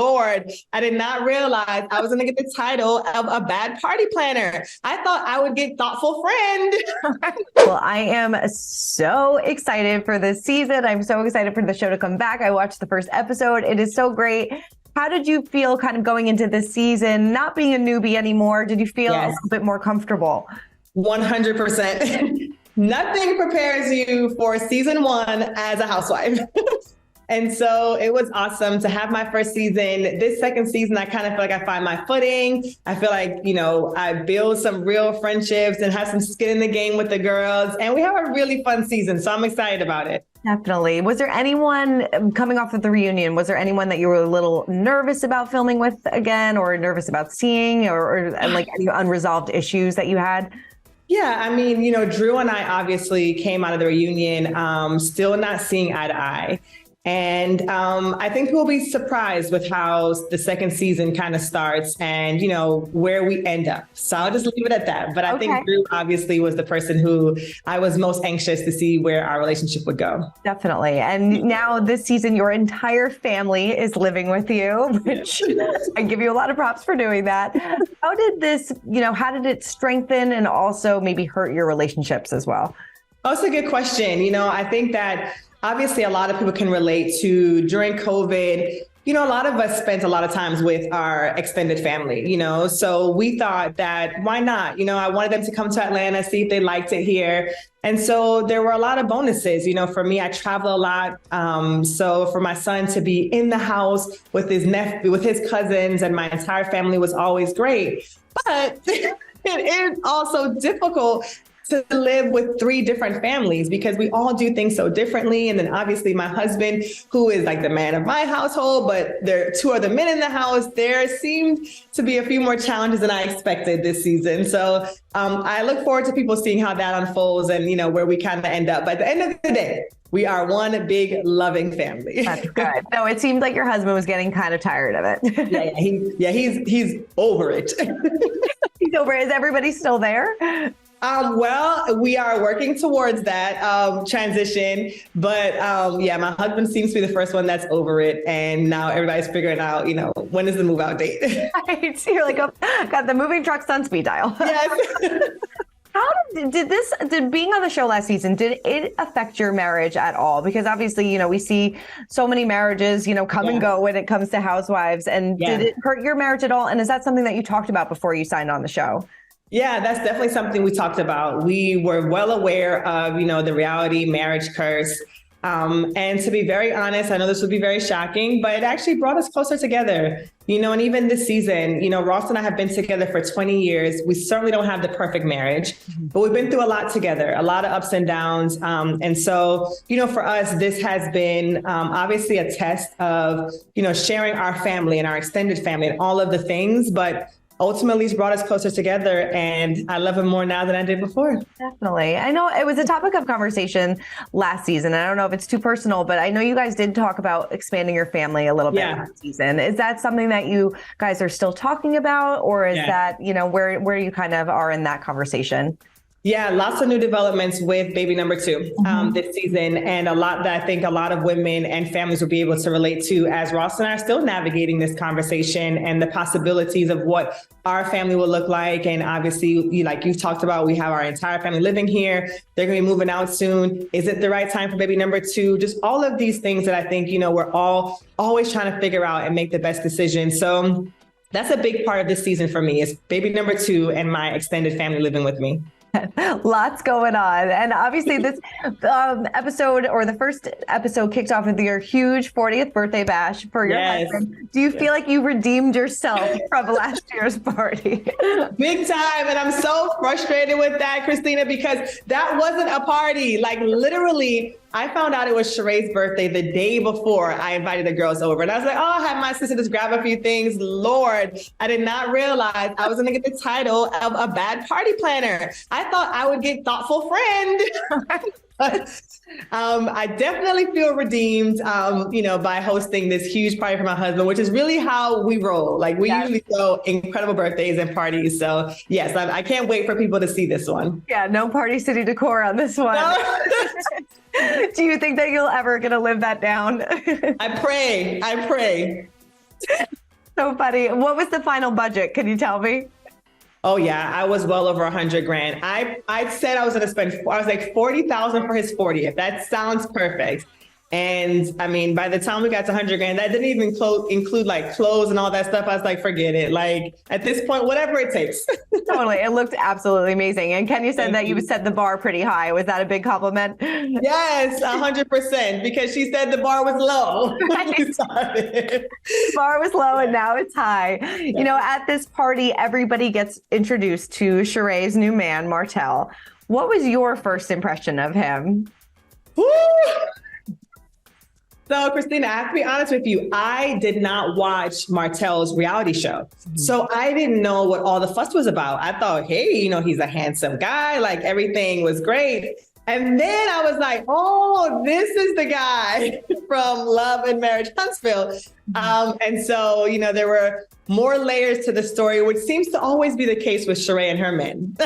Lord, I did not realize I was going to get the title of a bad party planner. I thought I would get thoughtful friend. Well, I am so excited for this season. I'm so excited for the show to come back. I watched the first episode. It is so great. How did you feel kind of going into this season, not being a newbie anymore? Did you feel a little bit more comfortable? 100%. Nothing prepares you for season one as a housewife. And so it was awesome to have my first season. This second season, I kind of feel like I find my footing. I feel like, I build some real friendships and have some skin in the game with the girls. And we have a really fun season. So I'm excited about it. Definitely. Was there anyone coming off of the reunion? Was there anyone that you were a little nervous about filming with again, or nervous about seeing, or like any unresolved issues that you had? Yeah, I mean, Drew and I obviously came out of the reunion still not seeing eye to eye. And I think we'll be surprised with how the second season kind of starts and, where we end up. So I'll just leave it at that. But I think Drew obviously was the person who I was most anxious to see where our relationship would go. Definitely. And now this season, your entire family is living with you, which I give you a lot of props for doing that. How did this, how did it strengthen and also maybe hurt your relationships as well? Oh, it's a good question. I think that obviously, a lot of people can relate to during COVID, a lot of us spent a lot of times with our extended family, so we thought that why not? I wanted them to come to Atlanta, see if they liked it here. And so there were a lot of bonuses. For me, I travel a lot. So for my son to be in the house with his nephew, with his cousins and my entire family was always great. But it is also difficult to live with three different families because we all do things so differently. And then obviously my husband, who is like the man of my household, but there are two other men in the house. There seemed to be a few more challenges than I expected this season. So I look forward to people seeing how that unfolds and, where we kind of end up. But at the end of the day, we are one big loving family. That's good. No, it seemed like your husband was getting kind of tired of it. He's over it. He's over it. Is everybody still there? Well, we are working towards that transition, but my husband seems to be the first one that's over it, and now everybody's figuring out, when is the move out date? Right. So you're like, got the moving trucks on speed dial. Yes. How did being on the show last season, did it affect your marriage at all? Because obviously, we see so many marriages, come and go when it comes to housewives, and did it hurt your marriage at all? And is that something that you talked about before you signed on the show? Yeah, that's definitely something we talked about. We were well aware of, the reality marriage curse. And to be very honest, I know this would be very shocking, but it actually brought us closer together, and even this season, Ross and I have been together for 20 years. We certainly don't have the perfect marriage, but we've been through a lot together, a lot of ups and downs. And so, for us, this has been obviously a test of, sharing our family and our extended family and all of the things, but ultimately it's brought us closer together, and I love him more now than I did before. Definitely. I know it was a topic of conversation last season. I don't know if it's too personal, but I know you guys did talk about expanding your family a little bit last season. Is that something that you guys are still talking about, or is that, where you kind of are in that conversation? Yeah, lots of new developments with baby number two this season, and a lot that I think a lot of women and families will be able to relate to, as Ross and I are still navigating this conversation and the possibilities of what our family will look like. And obviously, like you've talked about, we have our entire family living here. They're going to be moving out soon. Is it the right time for baby number two? Just all of these things that I think, we're all always trying to figure out and make the best decision. So that's a big part of this season for me, is baby number two and my extended family living with me. Lots going on. And obviously this episode, or the first episode, kicked off with your huge 40th birthday bash for your husband. Do you feel like you redeemed yourself from last year's party? Big time. And I'm so frustrated with that, Christina, because that wasn't a party. Like literally, I found out it was Sheree's birthday the day before I invited the girls over. And I was like, I had my sister just grab a few things. Lord, I did not realize I was going to get the title of a bad party planner. I thought I would get thoughtful friend. But I definitely feel redeemed, by hosting this huge party for my husband, which is really how we roll. Like we usually throw incredible birthdays and parties. So yes, I can't wait for people to see this one. Yeah, no Party City decor on this one. No. Do you think that you'll ever get to live that down? I pray. So funny. What was the final budget? Can you tell me? Oh yeah, I was well over 100 grand. I said I was going to spend, I was like 40,000 for his 40th. That sounds perfect. And I mean, by the time we got to 100 grand, that didn't even include like clothes and all that stuff. I was like, forget it. Like at this point, whatever it takes. Totally. It looked absolutely amazing. And Kenya said that you set the bar pretty high. Was that a big compliment? Yes, 100%, because she said the bar was low. The bar was low and now it's high. You know, at this party, everybody gets introduced to Sheree's new man, Martell. What was your first impression of him? Woo! So, Christina, I have to be honest with you. I did not watch Martell's reality show. So I didn't know what all the fuss was about. I thought, hey, you know, he's a handsome guy. Like everything was great. And then I was like, oh, this is the guy from Love and Marriage Huntsville. And so, you know, there were more layers to the story, which seems to always be the case with Sheree and her men.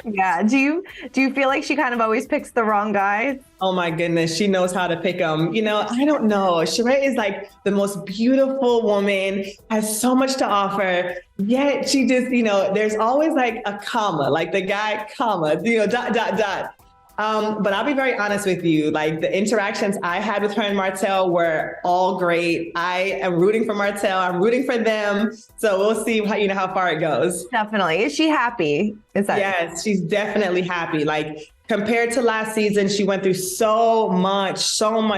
Yeah. Do you feel like she kind of always picks the wrong guys? Oh my goodness, she knows how to pick them. You know, I don't know. Sheree is like the most beautiful woman, has so much to offer. Yet she just, you know, there's always like a comma, like the guy, comma, you know, ... But I'll be very honest with you. Like the interactions I had with her and Martell were all great. I am rooting for Martell. I'm rooting for them. So we'll see how, you know, how far it goes. Definitely. Is she happy? Yes, she's definitely happy. Like compared to last season, she went through so much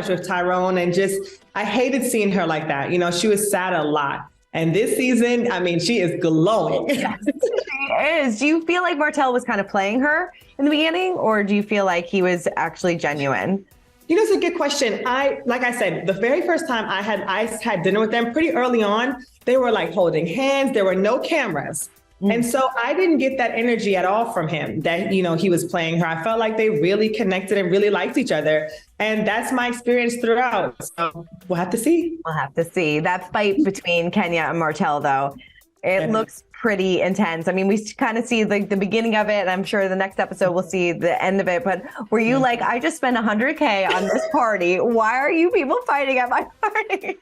with Tyrone, and just, I hated seeing her like that. You know, she was sad a lot. And this season, I mean, she is glowing. Yes, she is. Do you feel like Martell was kind of playing her in the beginning, or do you feel like he was actually genuine? You know, it's a good question. Like I said, the very first time I had dinner with them pretty early on, they were like holding hands. There were no cameras. And so I didn't get that energy at all from him that, you know, he was playing her. I felt like they really connected and really liked each other. And that's my experience throughout. So we'll have to see. We'll have to see. That fight between Kenya and Martell, though, it looks pretty intense. I mean, we kind of see like the beginning of it, and I'm sure the next episode we'll see the end of it. But were you like, I just spent $100K on this party. Why are you people fighting at my party?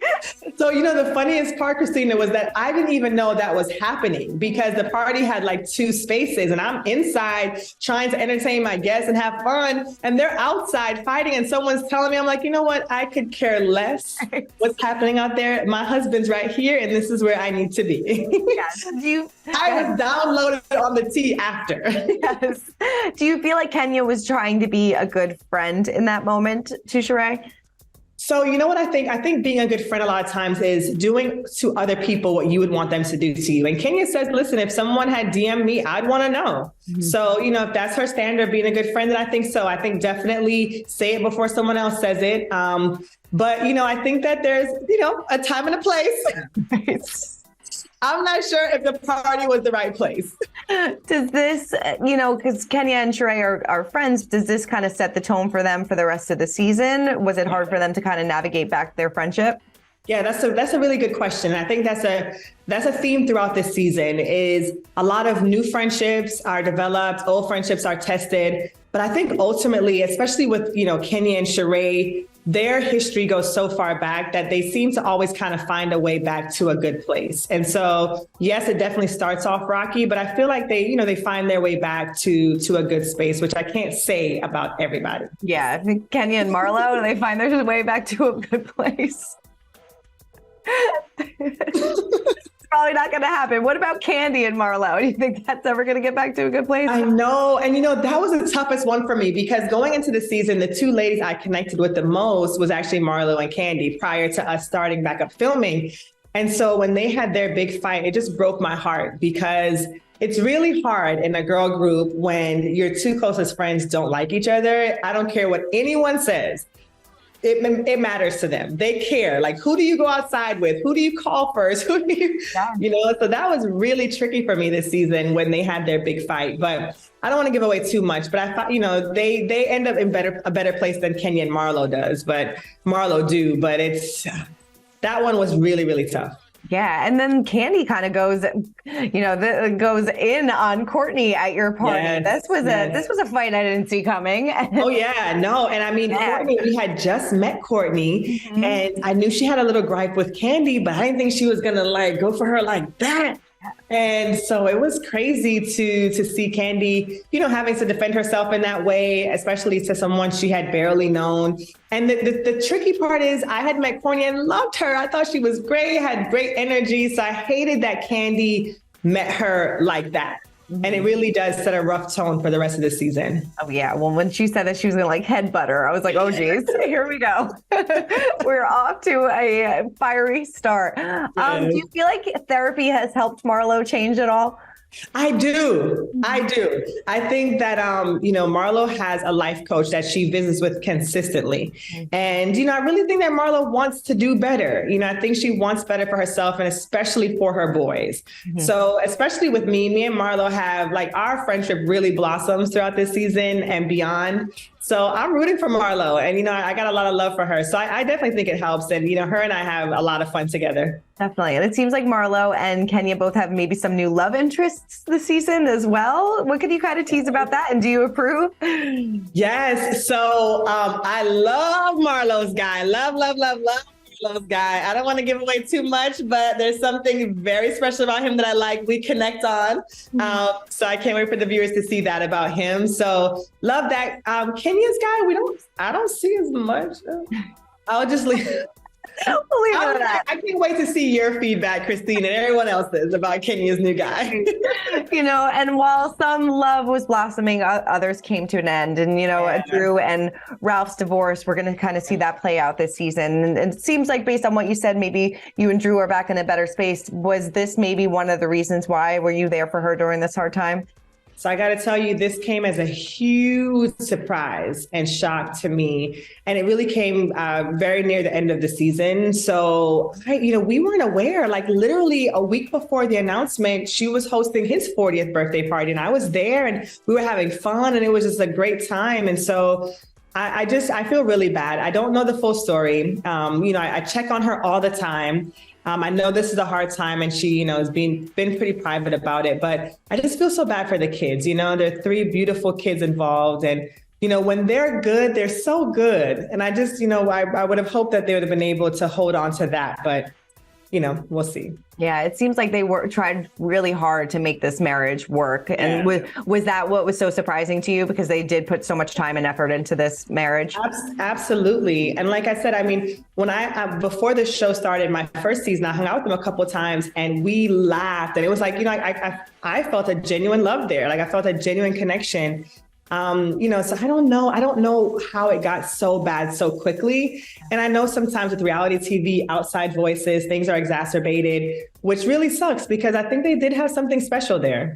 So, you know, the funniest part, Christina, was that I didn't even know that was happening, because the party had like 2 spaces and I'm inside trying to entertain my guests and have fun. And they're outside fighting. And someone's telling me, I'm like, you know what? I could care less what's happening out there. My husband's right here and this is where I need to be. Yes. I was downloaded on the tea after. Yes. Do you feel like Kenya was trying to be a good friend in that moment to Sheree? So, you know what I think? I think being a good friend a lot of times is doing to other people what you would want them to do to you. And Kenya says, listen, if someone had DM'd me, I'd want to know. So, you know, if that's her standard, being a good friend, then I think so. I think definitely say it before someone else says it. But, you know, I think that there's, you know, a time and a place. I'm not sure if the party was the right place. Does this, you know, because Kenya and Sheree are friends, does this kind of set the tone for them for the rest of the season? Was it hard for them to kind of navigate back their friendship? Yeah, that's a really good question. I think that's a theme throughout this season. Is a lot of new friendships are developed, old friendships are tested. But I think ultimately, especially with, you know, Kenya and Sheree, their history goes so far back that they seem to always kind of find a way back to a good place. And so, yes, it definitely starts off rocky, but I feel like they, you know, they find their way back to a good space, which I can't say about everybody. Yeah, I think Kenya and Marlo, they find their way back to a good place. It's probably not going to happen. What about Candy and Marlo? Do you think that's ever going to get back to a good place? I know. And, you know, that was the toughest one for me, because going into the season, the 2 ladies I connected with the most was actually Marlo and Candy prior to us starting back up filming. And so when they had their big fight, it just broke my heart, because it's really hard in a girl group when your 2 closest friends don't like each other. I don't care what anyone says. It matters to them. They care. Like, who do you go outside with? Who do you call first? Who do you, you know? So that was really tricky for me this season when they had their big fight. But I don't want to give away too much. But I thought, you know, they end up in a better place than Kenya and Marlo does. But Marlo do. But that one was really, really tough. Yeah, and then Kandi kind of goes, goes in on Kourtney at your party. Yes, This was a fight I didn't see coming. Oh yeah, no, and I mean, Kourtney, we had just met Kourtney, and I knew she had a little gripe with Kandi, but I didn't think she was gonna like go for her like that. And so it was crazy to see Kandi, having to defend herself in that way, especially to someone she had barely known. And the tricky part is I had met Kourtney and loved her. I thought she was great, had great energy. So I hated that Kandi met her like that. And it really does set a rough tone for the rest of the season. Oh, yeah. Well, when she said that she was going to like headbutt her, I was like, oh, geez, here we go. We're off to a fiery start. Do you feel like therapy has helped Marlo change at all? I do. I think that, Marlo has a life coach that she visits with consistently. And, I really think that Marlo wants to do better. I think she wants better for herself and especially for her boys. So especially with me and Marlo have our friendship really blossoms throughout this season and beyond. So I'm rooting for Marlo and, I got a lot of love for her. So I definitely think it helps. And, her and I have a lot of fun together. Definitely. And it seems like Marlo and Kenya both have maybe some new love interests this season as well. What could you kind of tease about that? And do you approve? Yes. So I love Marlo's guy. Love Marlo's guy. I don't want to give away too much, but there's something very special about him that I like. We connect on. So I can't wait for the viewers to see that about him. So love that. Kenya's guy, I don't see as much. I'll just leave. I can't wait to see your feedback, Christine, and everyone else's about Kenya's new guy. And while some love was blossoming, others came to an end. And, Drew and Ralph's divorce, we're going to kind of see that play out this season. And it seems like based on what you said, maybe you and Drew are back in a better space. Was this maybe one of the reasons why? Were you there for her during this hard time? So I got to tell you, this came as a huge surprise and shock to me. And it really came very near the end of the season. So, we weren't aware, literally a week before the announcement, she was hosting his 40th birthday party and I was there and we were having fun and it was just a great time. And so I feel really bad. I don't know the full story. I check on her all the time. I know this is a hard time and she, has been pretty private about it, but I just feel so bad for the kids. There are 3 beautiful kids involved and, when they're good, they're so good. And I just, I would have hoped that they would have been able to hold on to that, but, we'll see. Yeah, it seems like they tried really hard to make this marriage work. And was that what was so surprising to you? Because they did put so much time and effort into this marriage. Absolutely. And like I said, when before the show started, my first season, I hung out with them a couple of times and we laughed. And it was like, I felt a genuine love there. I felt a genuine connection. So I don't know how it got so bad so quickly. And I know sometimes with reality TV, outside voices, things are exacerbated, which really sucks because I think they did have something special there.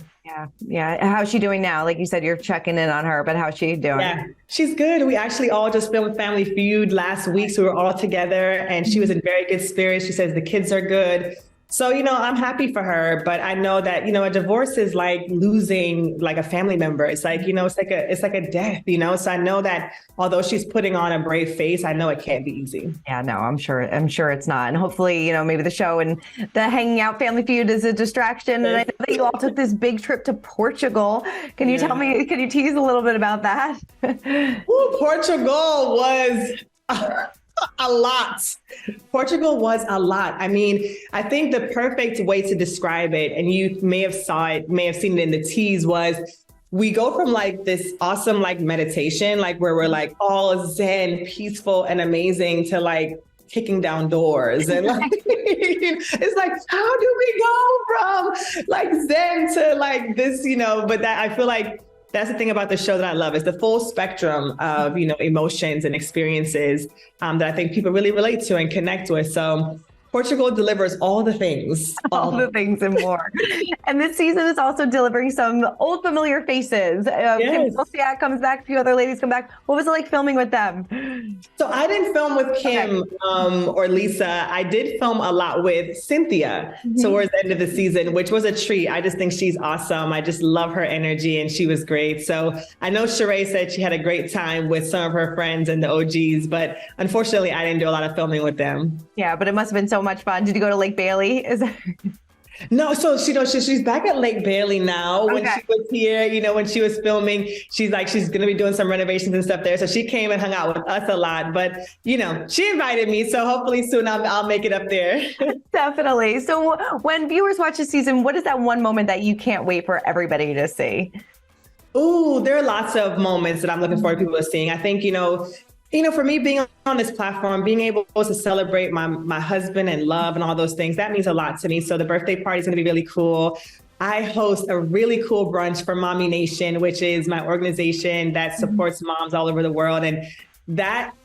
Yeah. How's she doing now? Like you said, you're checking in on her, but how's she doing? Yeah, she's good. We actually all just filmed Family Feud last week. So we were all together and she was in very good spirits. She says the kids are good. So, I'm happy for her, but I know that, a divorce is like losing a family member. It's like, it's like a death, so I know that although she's putting on a brave face, I know it can't be easy. Yeah, no, I'm sure it's not. And hopefully, maybe the show and the hanging out Family Feud is a distraction. And I know that you all took this big trip to Portugal. Can you tease a little bit about that? Portugal was a lot. Portugal was a lot. I think the perfect way to describe it, and you may have seen it in the tease, was we go from this awesome meditation, where we're all zen, peaceful and amazing to kicking down doors. And it's how do we go from zen to this, but that I feel like that's the thing about the show that I love is the full spectrum of, emotions and experiences that I think people really relate to and connect with. So Portugal delivers all the things. All the things and more. And this season is also delivering some old familiar faces. Yes. Kim comes back, a few other ladies come back. What was it like filming with them? So I didn't film with Kim or Lisa. I did film a lot with Cynthia towards the end of the season, which was a treat. I just think she's awesome. I just love her energy and she was great. So I know Sheree said she had a great time with some of her friends and the OGs, but unfortunately I didn't do a lot of filming with them. Yeah, but it must have been so much fun. Did you go to Lake Bailey? No, so she's back at Lake Bailey now. When she was here, when she was filming, she's like, she's going to be doing some renovations and stuff there. So she came and hung out with us a lot, but she invited me. So hopefully soon I'll make it up there. Definitely. So when viewers watch the season, what is that one moment that you can't wait for everybody to see? Ooh, there are lots of moments that I'm looking forward to people seeing. I think, for me being on this platform, being able to celebrate my husband and love and all those things, that means a lot to me. So the birthday party is going to be really cool. I host a really cool brunch for Mommy Nation, which is my organization that supports moms all over the world. And that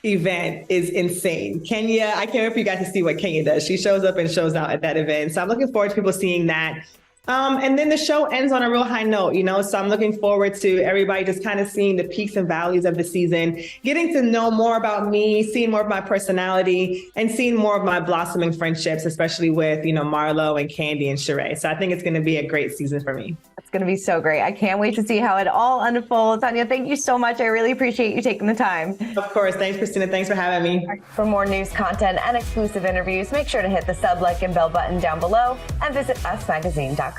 event is insane. Kenya, I can't wait for you guys to see what Kenya does. She shows up and shows out at that event. So I'm looking forward to people seeing that. And then the show ends on a real high note, so I'm looking forward to everybody just kind of seeing the peaks and valleys of the season, getting to know more about me, seeing more of my personality, and seeing more of my blossoming friendships, especially with, Marlo and Candy and Sheree. So I think it's going to be a great season for me. It's going to be so great. I can't wait to see how it all unfolds. Sanya, thank you so much. I really appreciate you taking the time. Of course. Thanks, Christina. Thanks for having me. For more news, content, and exclusive interviews, make sure to hit the sub, like, and bell button down below and visit usmagazine.com.